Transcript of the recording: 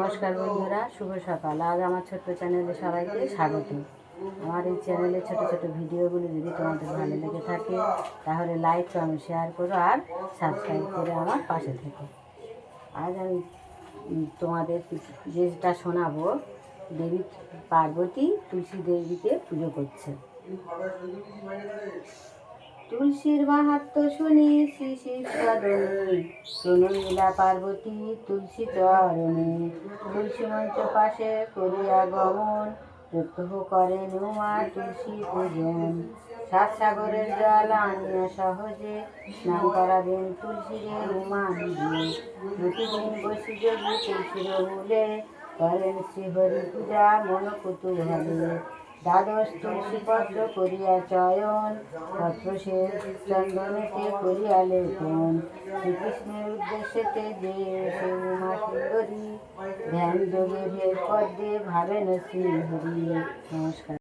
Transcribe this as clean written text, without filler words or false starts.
নমস্কার বন্ধুরা, শুভ সকাল। আজ আমার ছোট্ট চ্যানেলে সবাইকে স্বাগত। আমার এই চ্যানেলে ছোট ছোট ভিডিওগুলো যদি তোমাদের ভালো লেগে থাকে তাহলে লাইক কমেন্ট শেয়ার করো আর সাবস্ক্রাইব করে আমার পাশে থেকো। আজ আমি তোমাদের যেটা শোনাবো, দেবী পার্বতী তুলসী দেবীকে পুজো করছে। তুলসীর মাহাত্ম্য শুনি শ্রী শ্রী সদনী, শোনো লীলা পার্বতী তুলসী চরণে। তুলসী মঞ্চ পাশে করিয়া গমন, প্রত্যহ করেন উমা তুলসী পূজন। সাত সাগরের জল আনিয়া সহজে, স্নান করাবেন তুলসীরে উমা নিজে। প্রতিদিন বসি যোগী তুলসীর মূলে, করেন শ্রীহরি পূজা মন কুতূহলে। দ্বাদশ তুলসী পত্র করিয়া চয়ন, পত্র সে চন্দনেতে করিয়া লেপন। শ্রীকৃষ্ণের উদ্দেশ্যেতে যে সে উমা সুন্দরী, ধ্যান যোগে ভেদ পদ্মে ভাবেন শ্রীহরি। নমস্কার।